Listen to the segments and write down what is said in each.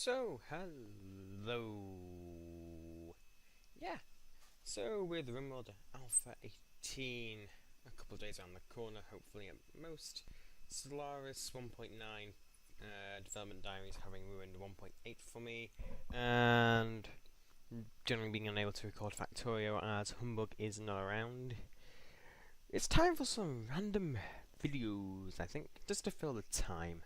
So, hello. Yeah, so with RimWorld Alpha 18, a couple of days around the corner, hopefully at most, Solaris 1.9 development diaries having ruined 1.8 for me, and generally being unable to record Factorio as Humbug is not around. It's time for some random videos, I think, just to fill the time.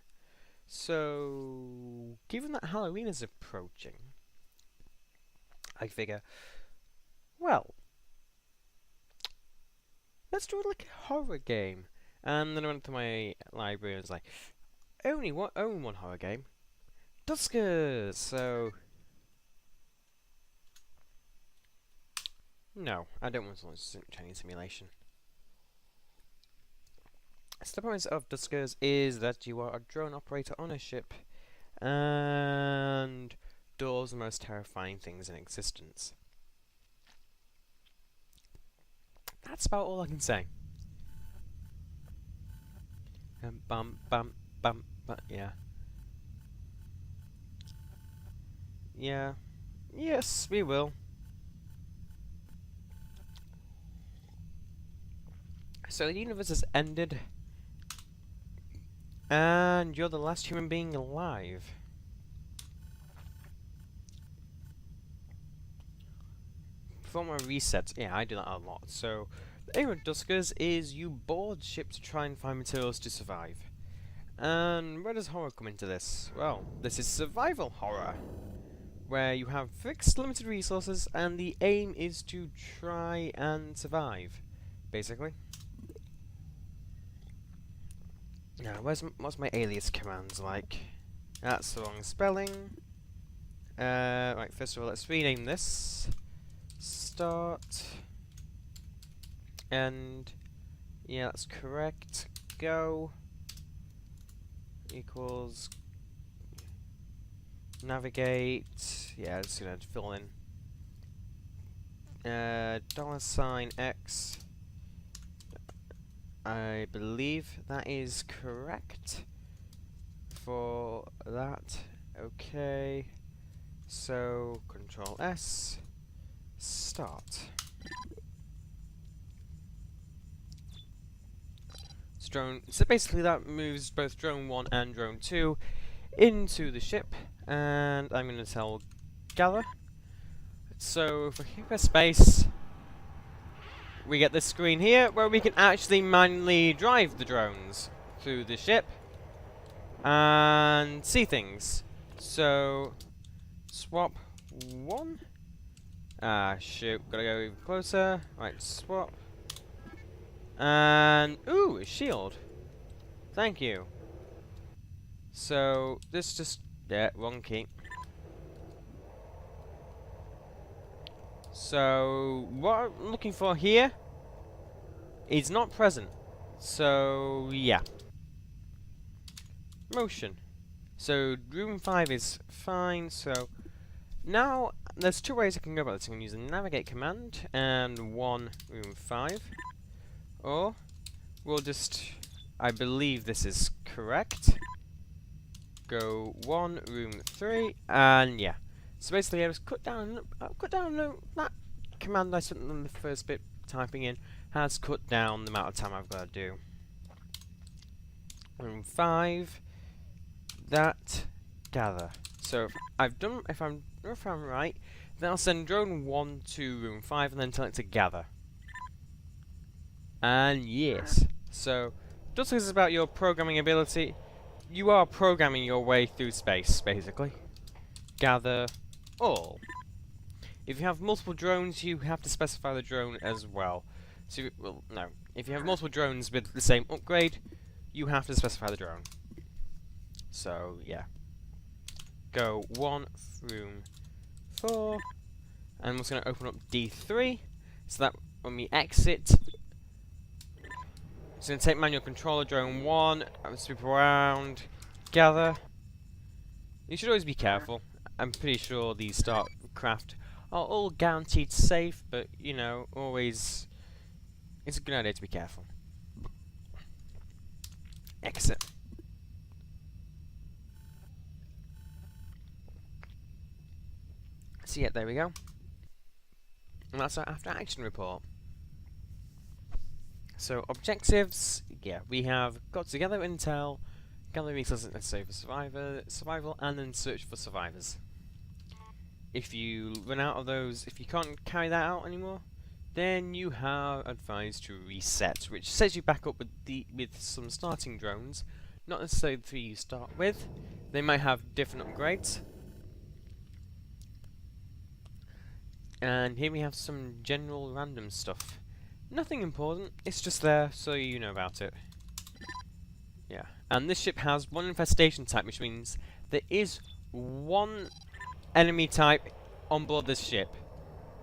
So, given that Halloween is approaching, I figure, well, let's do like a horror game. And then I went to my library and was like, own one horror game, Duskers. So, no, I don't want to launch training simulation. So the premise of Duskers is that you are a drone operator on a ship, and doors are the most terrifying things in existence. That's about all I can say. Bum, yeah. Yeah. Yes, we will. So the universe has ended, and you're the last human being alive. Before my reset, yeah, I do that a lot. So, the aim of Duskers is you board ship to try and find materials to survive. And where does horror come into this? Well, this is survival horror, where you have fixed limited resources and the aim is to try and survive, basically. Now, what's my alias commands like? That's the wrong spelling. Right, first of all, let's rename this. Start. And yeah, that's correct. Go equals navigate. Yeah, just gonna fill in $X. I believe that is correct for that. Okay, so Control S, start. So basically that moves both drone 1 and drone 2 into the ship, and I'm going to tell gather. So if we press space, we get this screen here where we can actually manually drive the drones through the ship and see things. So swap 1. Ah, shoot, gotta go even closer. Right, swap. And ooh, a shield. Thank you. So this just wrong key. So what I'm looking for here is not present. So yeah. Motion. So room 5 is fine. So now there's two ways I can go about this. I can use the navigate command and one room 5. Or we'll just, I believe this is correct, go 1 room 3, and yeah. So basically I just cut down that command I spent on the first bit typing in has cut down the amount of time I've got to do. Room 5, that gather. So if I'm right, then I'll send drone 1 to room 5 and then tell it to gather. And yes, so just because it's about your programming ability, you are programming your way through space, basically. Gather all. If you have multiple drones, you have to specify the drone as well. So, well, no. If you have multiple drones with the same upgrade, you have to specify the drone. So, yeah. Go 1 room 4, and I'm just going to open up D3, so that when we exit, it's going to take manual controller drone 1, sweep around, gather. You should always be careful. I'm pretty sure these StarCraft are all guaranteed safe, but you know, always it's a good idea to be careful. Exit. So yeah, there we go. And that's our after action report. So objectives, yeah, we have got to gather intel, gather resources necessary for survival, and then search for survivors. If you run out of those, if you can't carry that out anymore, then you have advised to reset, which sets you back up with some starting drones. Not necessarily the 3 you start with. They might have different upgrades. And here we have some general random stuff. Nothing important, it's just there so you know about it. Yeah. And this ship has 1 infestation type, which means there is 1 enemy type on board this ship.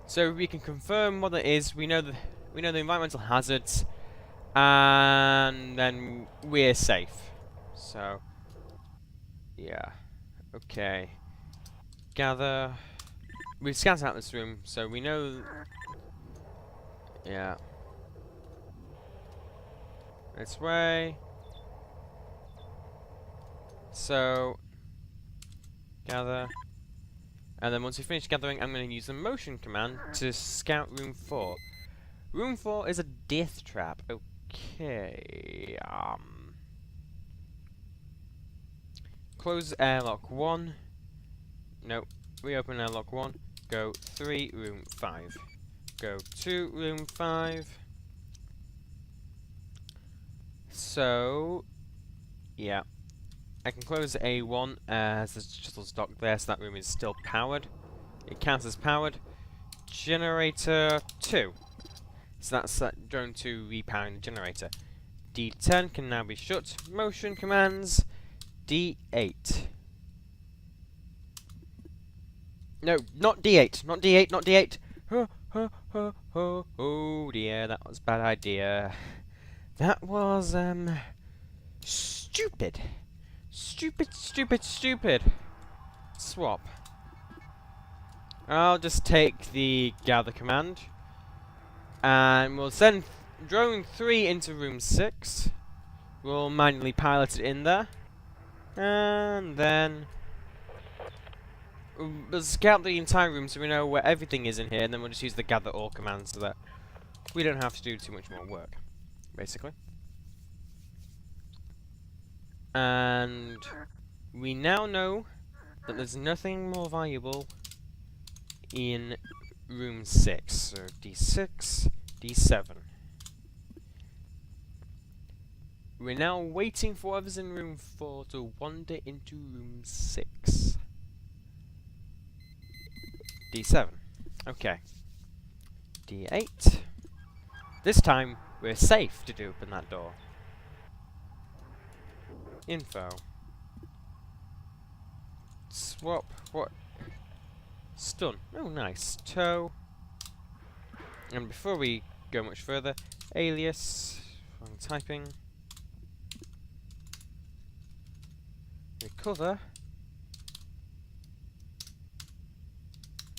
So we can confirm what it is, we know the environmental hazards, and then we're safe. So yeah. Okay. Gather. We've scanned out this room, so we know. Yeah. This way. So gather. And then once we finish gathering, I'm going to use the motion command to scout room 4. Room 4 is a death trap. Okay. Close airlock 1. Nope. Reopen airlock 1. Go 3, room 5. Go 2, room 5. So, yeah. I can close A1 as the shuttle's docked there, so that room is still powered. It counts as powered. Generator 2. So that's drone 2 repowering the generator. D10 can now be shut. Motion commands. D8. No, not D8. Not D8. Not D8. Oh dear, that was a bad idea. That was stupid. Stupid. Swap. I'll just take the gather command. And we'll send drone 3 into room 6. We'll manually pilot it in there. And then we'll scout the entire room so we know where everything is in here. And then we'll just use the gather all command so that we don't have to do too much more work, basically. And we now know that there's nothing more valuable in room 6. So D6, D7. We're now waiting for whoever's in room 4 to wander into room 6. D7. Okay. D8. This time, we're safe to open that door. Info. Swap. What? Stun. Oh, nice. Tow. And before we go much further, alias. I'm typing. Recover.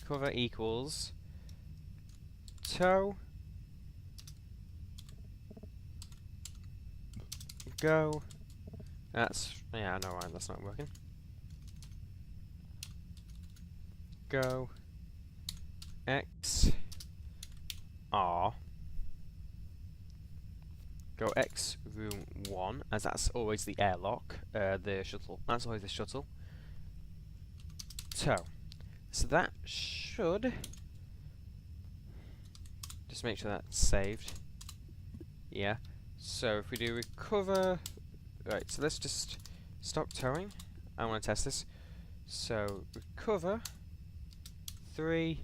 Cover equals tow. Go. That's, yeah, I know why that's not working. Go. X. R. Go X room 1, as that's always the airlock, the shuttle. That's always the shuttle. Tow. So that should just make sure that's saved. Yeah. So if we do recover, right. So let's just stop towing. I want to test this. So recover 3.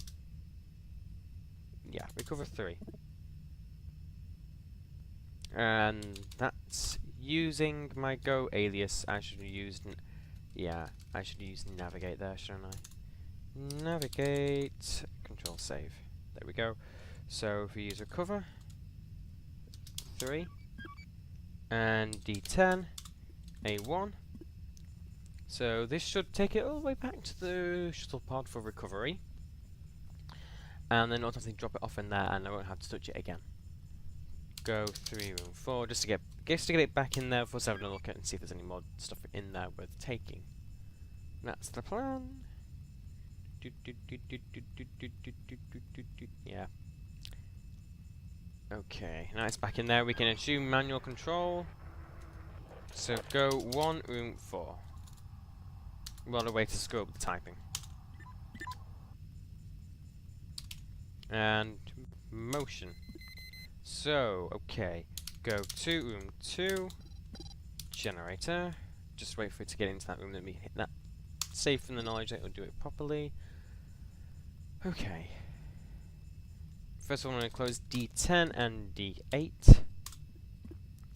Yeah, recover 3. And that's using my Go alias. I should have used, yeah, I should use navigate there, shouldn't I? Navigate, control save. There we go. So if we use recover 3 and D10 A1. So this should take it all the way back to the shuttle pod for recovery. And then automatically drop it off in there, and I won't have to touch it again. Go 3 room 4 just to get it back in there for us to have a look at and see if there's any more stuff in there worth taking. That's the plan. Yeah. Okay, now it's back in there. We can assume manual control. So go 1, room 4. What a way to screw up the typing. And motion. So, okay. Go to room 2. Generator. Just wait for it to get into that room. Let me hit that. Save from the knowledge that it'll do it properly. Okay. First of all, I'm going to close D10 and D8.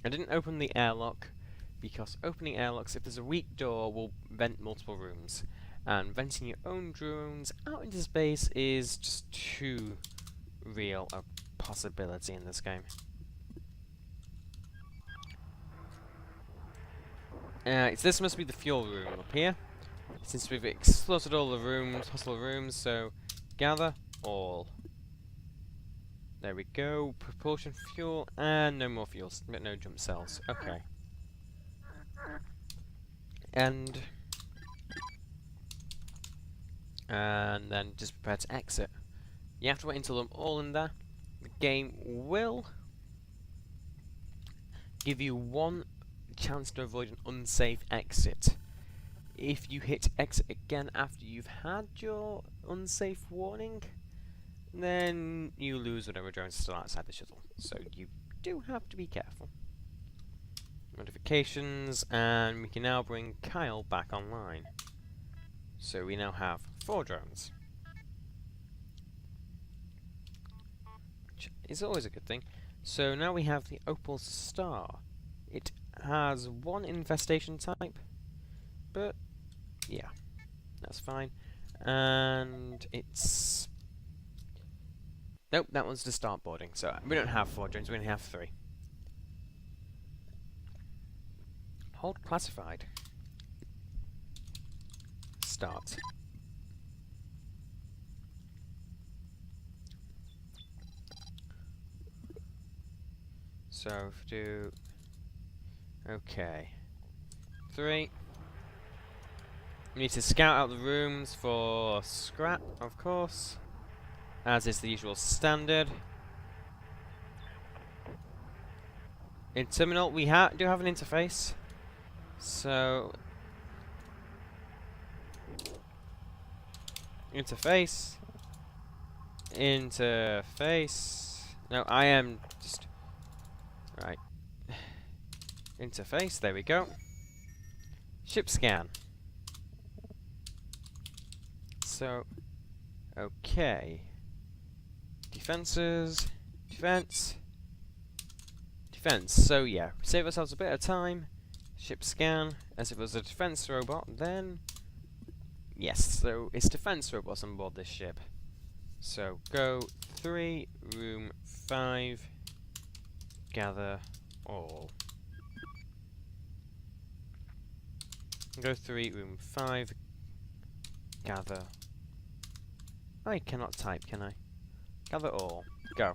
I didn't open the airlock because opening airlocks, if there's a weak door, will vent multiple rooms. And venting your own drones out into space is just too real a possibility in this game. This must be the fuel room up here, since we've exploded all the rooms, hostile rooms, so gather all. There we go, propulsion fuel, and no more fuels, but no jump cells. Okay. And then just prepare to exit. You have to wait until they're all in there. The game will give you one chance to avoid an unsafe exit. If you hit exit again after you've had your unsafe warning, then you lose whatever drones are still outside the shuttle. So you do have to be careful. Modifications, and we can now bring Kyle back online. So we now have 4 drones. Which is always a good thing. So now we have the Opal Star. It has 1 infestation type, but yeah, that's fine. And it's... Nope, that one's to start boarding, so we don't have 4 drones, we only have 3. Hold classified. Start. So, if we do... Okay. 3. We need to scout out the rooms for scrap, of course, as is the usual standard. In terminal, we do have an interface. So, interface. No, I am just... Right. Interface, there we go. Ship scan. So, okay. Defenses. Defense. Defense. So, yeah. Save ourselves a bit of time. Ship scan. As if it was a defense robot, then... Yes, so it's defense robots on board this ship. So, go 3, room 5, gather all. Go 3, room 5, gather. I cannot type, can I? Gather all. Go.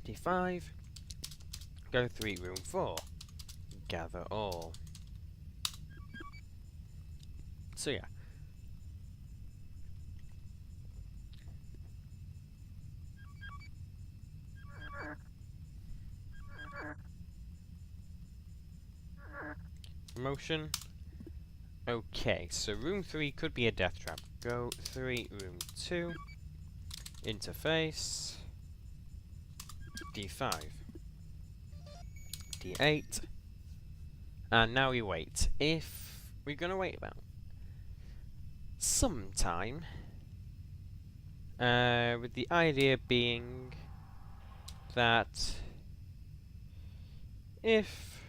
D5. Go 3, room 4. Gather all. So yeah. Motion. Okay, so room 3 could be a death trap. Go 3, room 2. Interface. D5. D8. And now we wait. If we're gonna wait about some time, with the idea being that if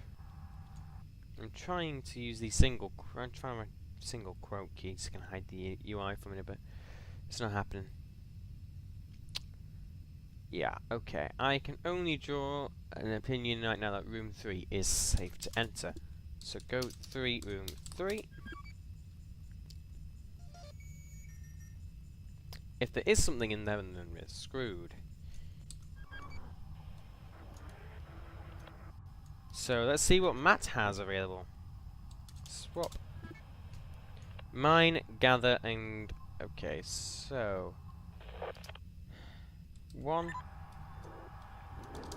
I'm trying to use the single quote key, so I can hide the UI for a minute, but it's not happening. Yeah, okay. I can only draw an opinion right now that room 3 is safe to enter. So go 3, room 3. If there is something in there, then we're screwed. So let's see what Matt has available. Swap. Mine, gather, and... Okay, so... 1.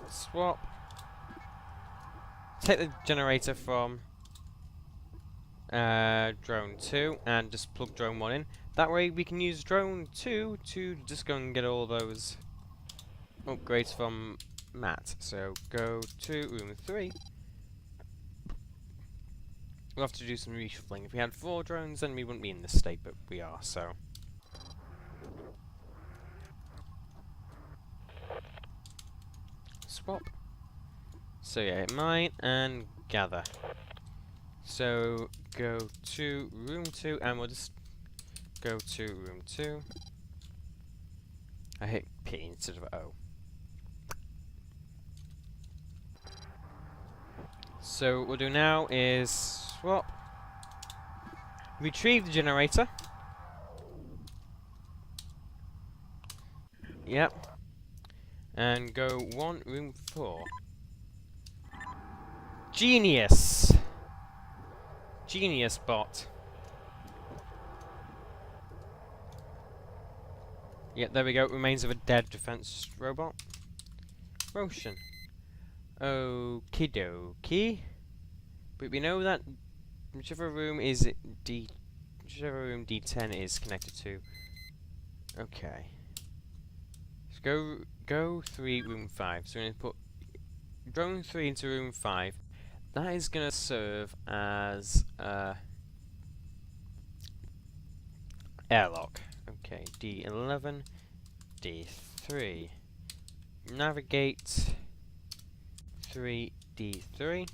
Swap. Take the generator from drone 2 and just plug drone 1 in. That way we can use drone 2 to just go and get all those upgrades from Matt. So go to room 3. We'll have to do some reshuffling. If we had 4 drones then we wouldn't be in this state, but we are, so... Swap. So yeah, mine and gather. So go to room 2 and we'll just go to room 2. I hit P instead of O. So what we'll do now is swap. Retrieve the generator. Yep. And go 1, room 4. Genius! Genius bot. Yep, there we go. Remains of a dead defense robot. Motion. Okie dokie. But we know that whichever room whichever room D10 is connected to. Okay. So go 3, room 5. So we're going to put drone 3 into room 5. That is going to serve as airlock. Okay, D11, D3. Navigate 3, D3.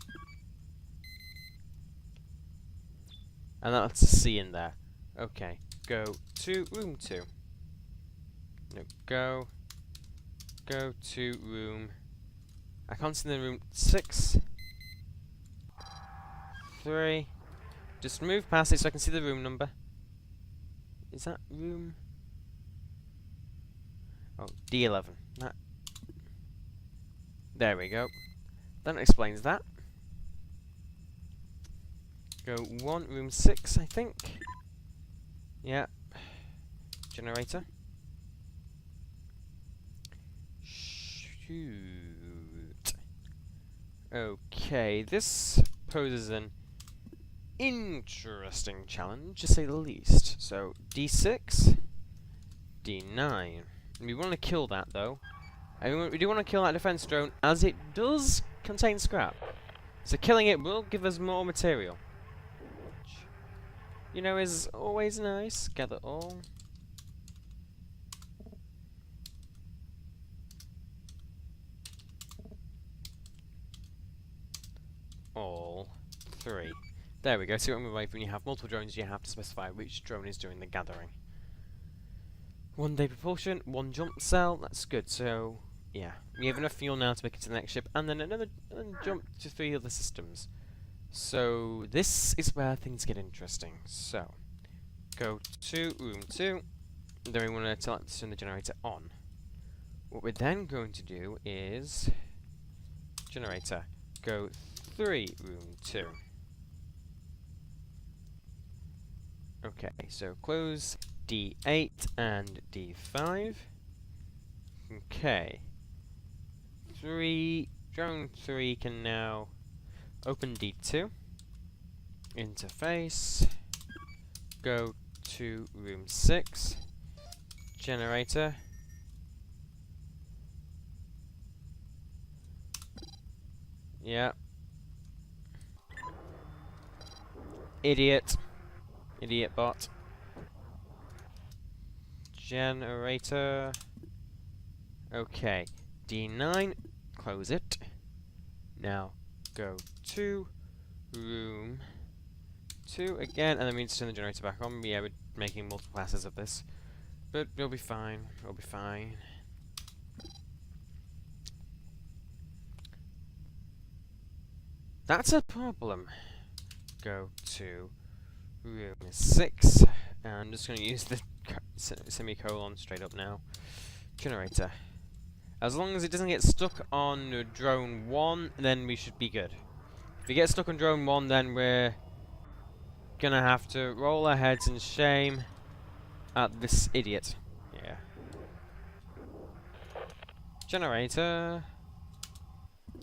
And that's a C in there. Okay, go to room 2. No, go to room... I can't see the room 6. 3. Just move past it so I can see the room number. Is that room? Oh, D11. There we go. That explains that. Go 1, room 6, I think. Yeah. Generator. Shoot. Okay, this poses an interesting challenge, to say the least. So, D6, D9. We want to kill that, though. We do want to kill that defense drone, as it does contain scrap. So killing it will give us more material. Which, you know, is always nice. Gather all. All 3. There we go. See what I'm away when you have multiple drones, you have to specify which drone is doing the gathering. 1 day propulsion, 1 jump cell. That's good. So yeah, we have enough fuel now to make it to the next ship, and then another jump to 3 other systems. So this is where things get interesting. So go to room 2. Then we want to turn the generator on. What we're then going to do is generator. Go 3, room 2. Okay, so close D8 and D5. Okay. Drone 3 can now open D2. Interface. Go to room 6. Generator. Yeah. Idiot. Idiot bot. Generator. Okay. D9. Close it. Now go to room 2 again, and then we need to turn the generator back on. Yeah, we're making multiple passes of this. But we'll be fine. We'll be fine. That's a problem. Go to room 6. And I'm just going to use the semicolon straight up now. Generator. As long as it doesn't get stuck on drone 1, then we should be good. If we get stuck on drone 1, then we're gonna have to roll our heads in shame at this idiot. Yeah. Generator.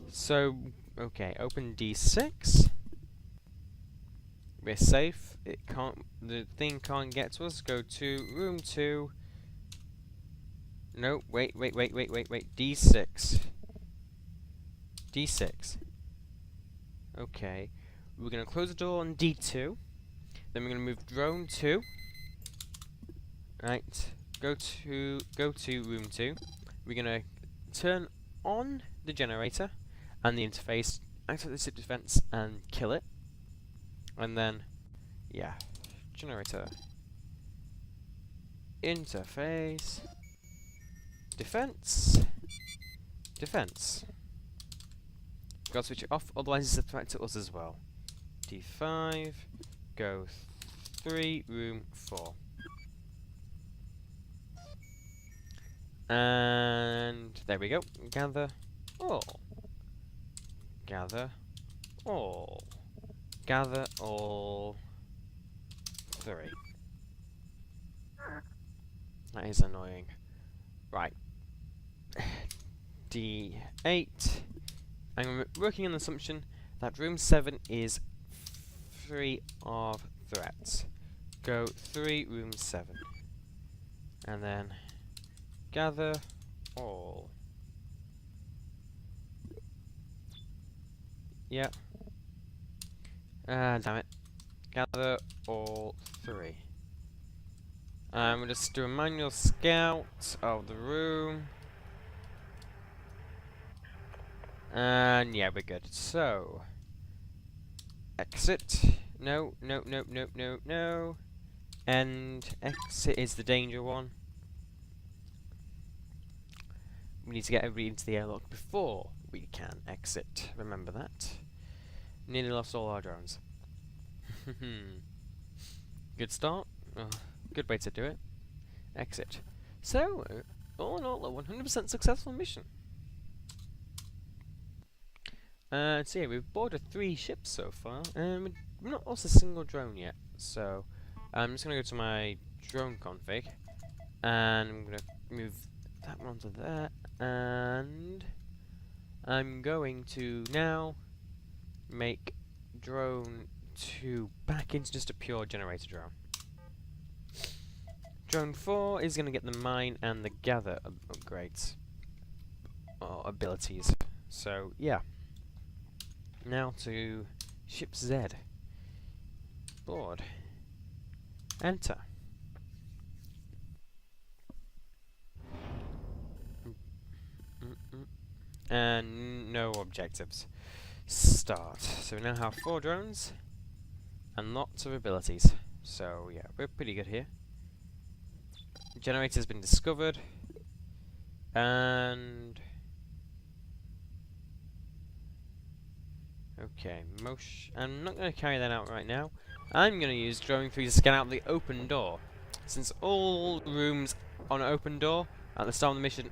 So, okay, open D6. We're safe. The thing can't get to us. Go to room 2. No, wait. D6. D6. Okay. We're gonna close the door on D2. Then we're gonna move drone 2. Right. Go to room 2. We're gonna turn on the generator and the interface, activate the ship defense and kill it. And then, yeah, generator, interface, defense. Gotta switch it off, otherwise it's a threat to us as well. D5, go 3, room 4. And there we go. Gather all. Gather all. Gather all 3. That is annoying. Right. D8. I'm working on the assumption that room 7 is free of threats. Go 3, room 7. And then gather all. Yep. Damn it. Gather all 3. We'll just do a manual scout of the room. And yeah, we're good. So, exit. No. And exit is the danger one. We need to get everybody into the airlock before we can exit. Remember that. Nearly lost all our drones. Good start. Good way to do it. Exit. So, all in all, a 100% successful mission. So yeah, we've boarded 3 ships so far, and we've not lost a single drone yet. So, I'm just going to go to my drone config, and I'm going to move that one onto there, and I'm going to now make drone 2 back into just a pure generator drone. Drone 4 is going to get the mine and the gather upgrades, or abilities. So, yeah. Now to ship Z. Board. Enter. And no objectives. Start. So we now have 4 drones and lots of abilities. So yeah, we're pretty good here. Generator's been discovered. And okay, I'm not going to carry that out right now. I'm going to use drone 3 to scan out the open door. Since all rooms on an open door at the start of the mission,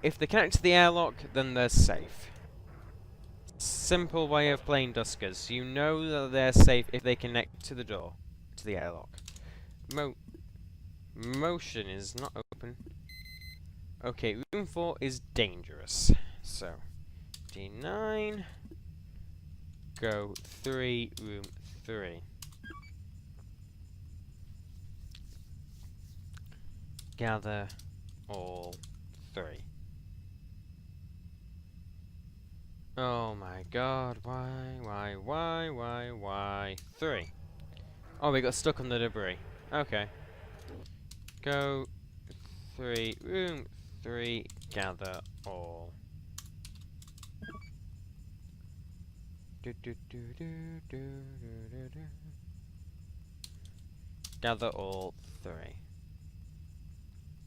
if they connect to the airlock, then they're safe. Simple way of playing Duskers. You know that they're safe if they connect to the door, to the airlock. Motion is not open. Okay, room 4 is dangerous. So, D9. Go 3, room 3. Gather all 3. Oh my god, why? 3. Oh, we got stuck on the debris. Okay. Go 3, room 3, gather all. Gather all 3.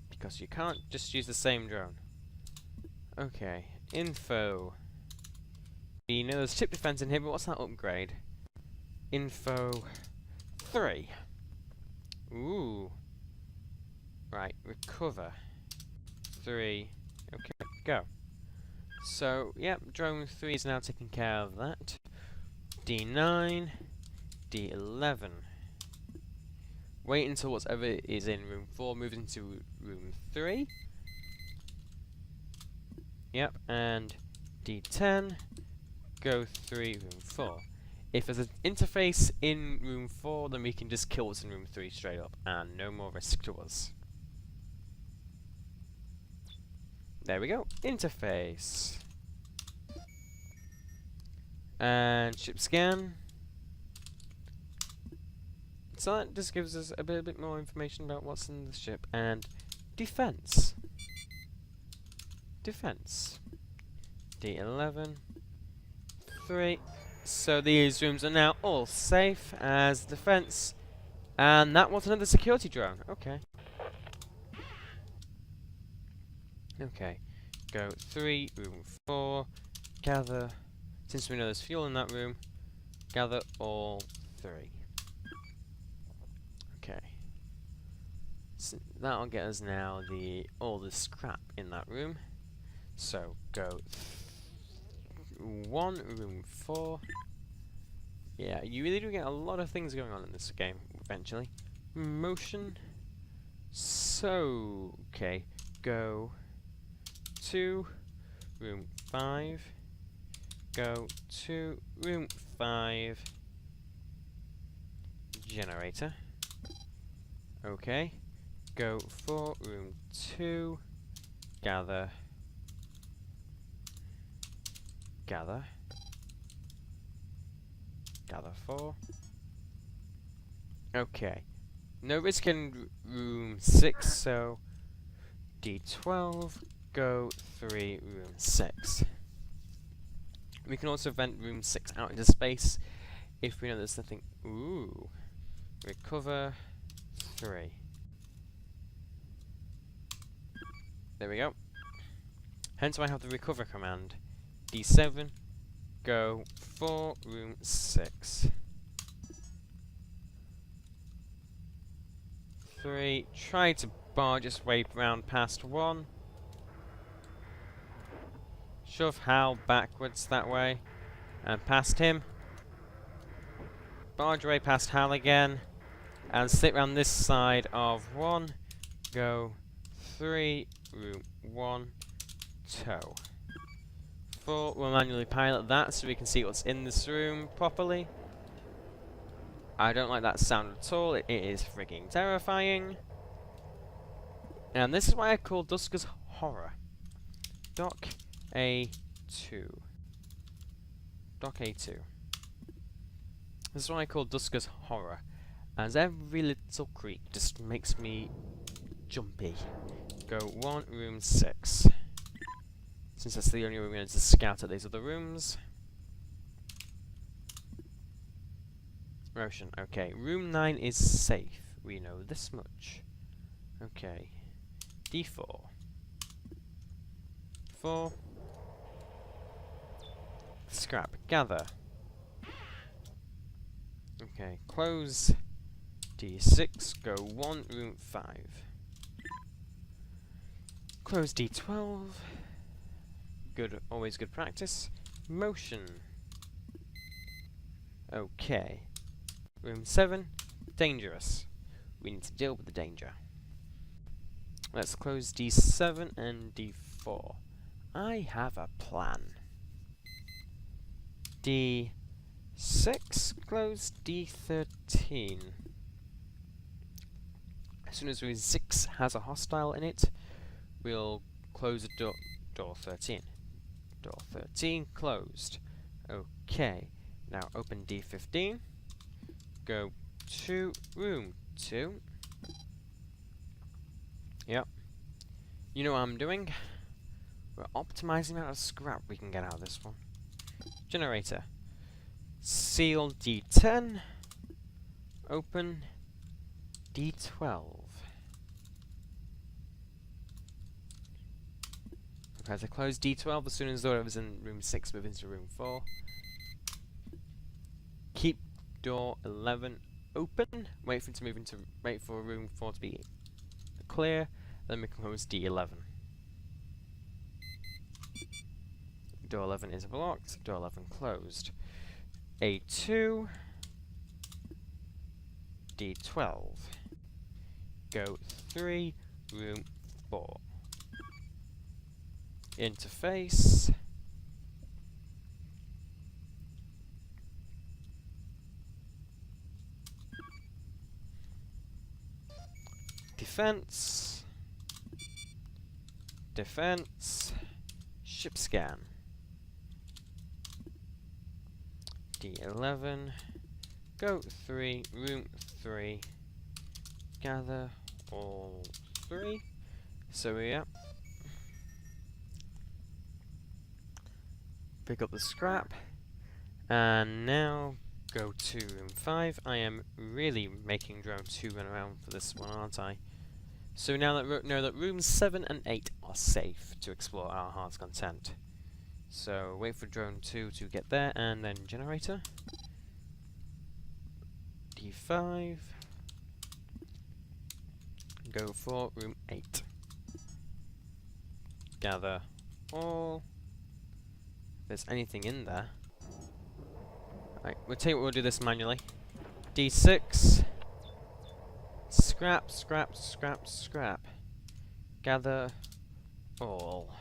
Because you can't just use the same drone. Okay, info. You know there's ship defense in here, but what's that upgrade? Info 3. Ooh. Right, recover 3. Okay, go. So, yep, drone 3 is now taking care of that. D9, D11. Wait until whatever is in room 4 moves into room 3. Yep, and D10, go 3, room 4. If there's an interface in room 4, then we can just kill what's in room 3 straight up, and no more risk to us. There we go, interface. And ship scan. So that just gives us a bit more information about what's in the ship. And defense. Defense. D11. 3. So these rooms are now all safe as defense. And that was another security drone. Okay. Okay. Go 3, room 4. Gather. Since we know there's fuel in that room, gather all 3. Okay. So that'll get us now all the scrap in that room. So go 1, room 4. Yeah, you really do get a lot of things going on in this game eventually. Motion. So okay, go 2, room 5. Go to room 5. Generator. Okay. Go 4, room 2. Gather. Gather. Gather 4. Okay. No risk in room 6, so D12. Go 3, room 6. We can also vent room 6 out into space if we know there's something. Ooh. Recover 3. There we go. Hence why I have the recover command. D7. Go 4, room 6. 3. Try to barge its way round past 1. Shove Hal backwards that way, and past him. Barge away past Hal again, and sit round this side of 1. Go 3, room 1, tow. 4, we'll manually pilot that so we can see what's in this room properly. I don't like that sound at all, it is freaking terrifying. And this is why I call Duskers horror. Dock A2. Dock A2. This is what I call Duskers horror, as every little creak just makes me jumpy. Go 1, room 6. Since that's the only way we're going to scout at these other rooms. Motion, okay. Room 9 is safe. We know this much. Okay. D4. 4. Scrap. Gather. Okay. Close. D6. Go 1, room 5. Close D12. Good. Always good practice. Motion. Okay. Room 7. Dangerous. We need to deal with the danger. Let's close D7 and D4. I have a plan. D6, close D13. As soon as room 6 has a hostile in it, we'll close the door 13. Door 13 closed. Okay, now open D15. Go to room 2. Yep. You know what I'm doing? We're optimizing the amount of scrap we can get out of this one. Generator. Seal D10. Open D12. Prepare to close D12 as soon as whatever's in room 6 moves into room 4. Keep door 11 open. Wait for it to move into. Wait for room 4 to be clear. Then we can close D11. Door 11 is blocked. Door 11 closed. A2, D12, go 3, room 4. Interface, defense, defense, ship scan, D11, go 3, room 3, gather all 3. So yeah, pick up the scrap, and now go to room 5. I am really making drone 2 run around for this one, aren't I? So now that know that rooms 7 and 8 are safe to explore our heart's content. So wait for drone 2 to get there, and then generator. D5. Go for room 8. Gather all. If there's anything in there. Right, we'll tell you what, we'll do this manually. D6. Scrap, scrap, scrap, scrap. Gather all.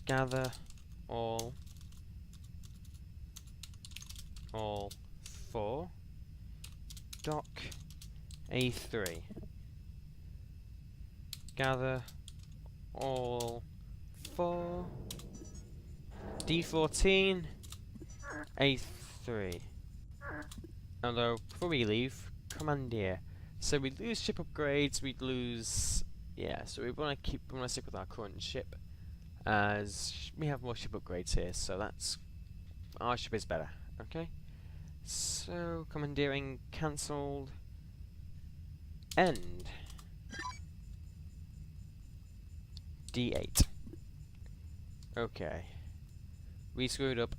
Gather all. All 4. Dock A3. Gather all 4. D14. A3. Although, before we leave, commandeer. So we'd lose ship upgrades, we'd lose... Yeah, so we want to stick with our current ship, as we have more ship upgrades here, so that's... Our ship is better, okay? So, commandeering cancelled. End. D8. Okay. We screwed up.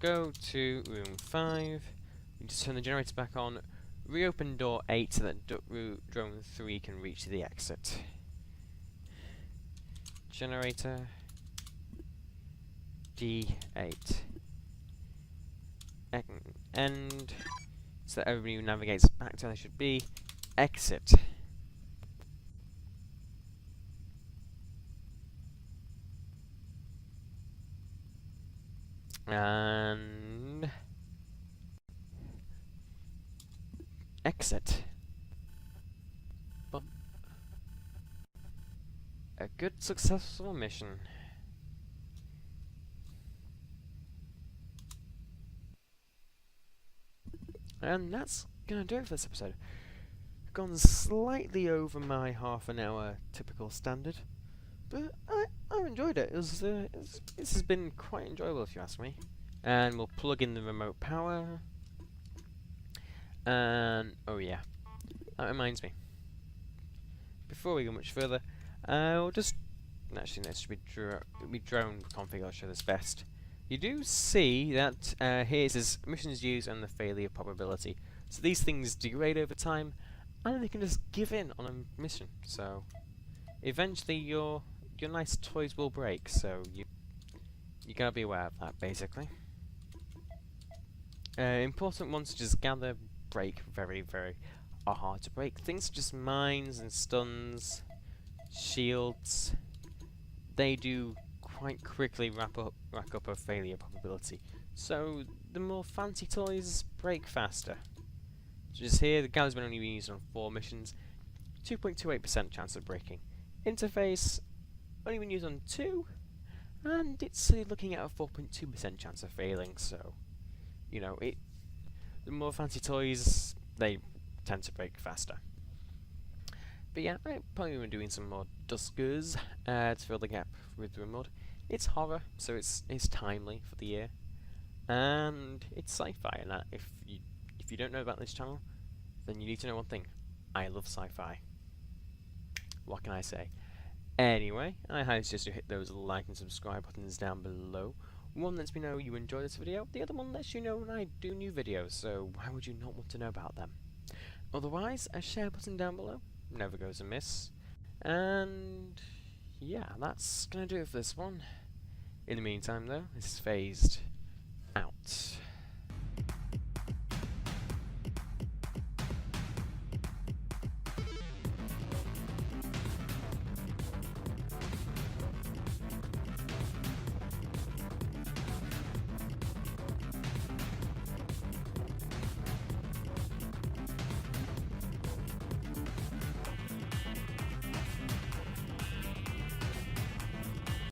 Go to room 5. We just turn the generator back on. Reopen door 8 so that drone 3 can reach the exit. Generator. D8. End. So that everybody navigates back to where they should be. Exit. And exit. But a good successful mission. And that's gonna do it for this episode. Gone slightly over my half an hour typical standard, but I enjoyed it. This has been quite enjoyable if you ask me. And we'll plug in the remote power. And oh yeah, that reminds me. Before we go much further, we'll just actually this should be drone config. I'll show this best. You do see that here it says missions used and the failure probability. So these things degrade over time, and they can just give in on a mission. So eventually your nice toys will break. So you gotta be aware of that, basically. Important ones such as gather, break, very are hard to break. Things such as mines and stuns, shields, they do quite quickly rack up a failure probability. So the more fancy toys break faster. Just here, the gather's been only been used on 4 missions, 2.28% chance of breaking. Interface only been used on 2, and it's looking at a 4.2% chance of failing. So, you know, the more fancy toys, they tend to break faster. But yeah, I'm probably been doing some more Duskers to fill the gap with the mod. It's horror, so it's timely for the year, and it's sci-fi. And if you don't know about this channel, then you need to know one thing: I love sci-fi. What can I say? Anyway, I highly suggest you hit those like and subscribe buttons down below. One lets me know you enjoy this video, the other one lets you know when I do new videos, so why would you not want to know about them? Otherwise, a share button down below never goes amiss. And yeah, that's gonna do it for this one. In the meantime though, this is Phased out.